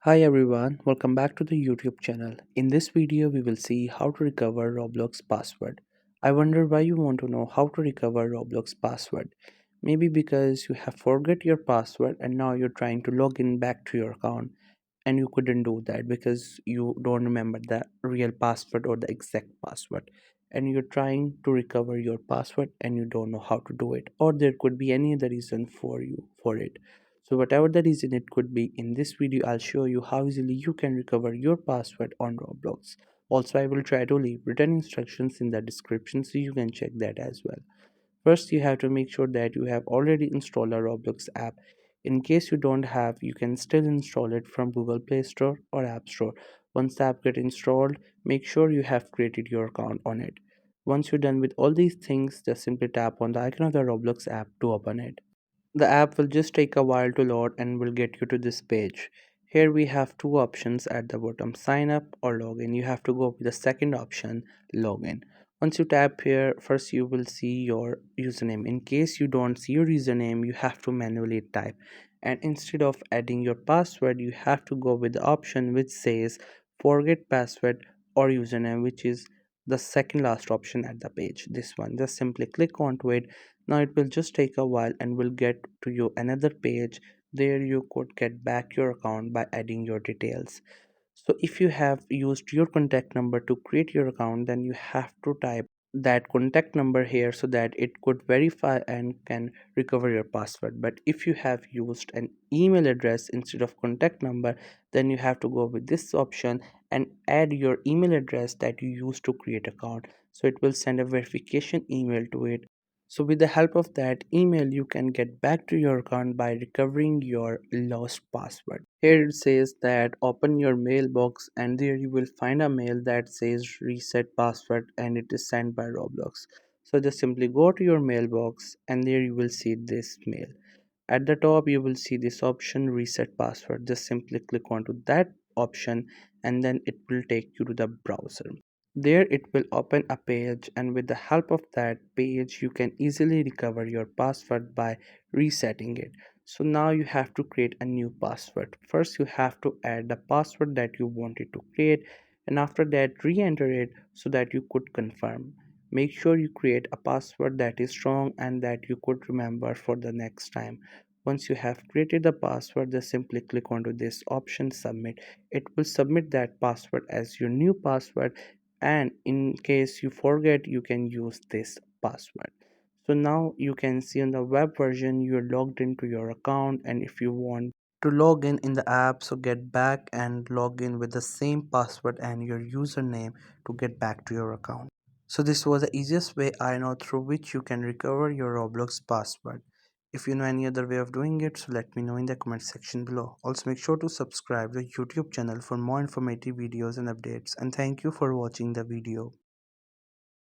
Hi everyone, welcome back to the YouTube channel. In this video, we will see how to recover Roblox password. I wonder why you want to know how to recover Roblox password. Maybe because you have forgot your password and now you're trying to log in back to your account and you couldn't do that because you don't remember the real password or the exact password, and you're trying to recover your password and you don't know how to do it, or there could be any other reason for it. So whatever the reason it could be, in this video I'll show you how easily you can recover your password on Roblox. Also, I will try to leave written instructions in the description so you can check that as well. First, you have to make sure that you have already installed a Roblox app. In case you don't have, you can still install it from Google Play Store or App Store. Once the app gets installed, make sure you have created your account on it. Once you're done with all these things, just simply tap on the icon of the Roblox app to open it. The app will just take a while to load and will get you to this page. Here we have two options at the bottom, sign up or login. You have to go with the second option, login. Once you tap here, first you will see your username. In case you don't see your username, you have to manually type. And instead of adding your password, you have to go with the option which says forget password or username, which is the second last option at the page. This one, just simply click onto it. Now it will just take a while and will get to you another page. There you could get back your account by adding your details. So if you have used your contact number to create your account, then you have to type that contact number here so that it could verify and can recover your password. But if you have used an email address instead of contact number, then you have to go with this option and add your email address that you used to create account. So it will send a verification email to it. So with the help of that email, you can get back to your account by recovering your lost password. Here it says that open your mailbox, and there you will find a mail that says reset password and it is sent by Roblox. So just simply go to your mailbox and there you will see this mail. At the top you will see this option reset password. Just simply click onto that option and then it will take you to the browser. There it will open a page, and with the help of that page you can easily recover your password by resetting it. So now you have to create a new password. First you have to add the password that you wanted to create, and after that re-enter it so that you could confirm. Make sure you create a password that is strong and that you could remember for the next time. Once you have created the password, just simply click onto this option submit. It will submit that password as your new password, and in case you forget, you can use this password. So now you can see on the web version you're logged into your account, and if you want to log in the app, so get back and log in with the same password and your username to get back to your account. So this was the easiest way I know through which you can recover your Roblox password. If you know any other way of doing it, so let me know in the comment section below. Also make sure to subscribe to the YouTube channel for more informative videos and updates, and thank you for watching the video.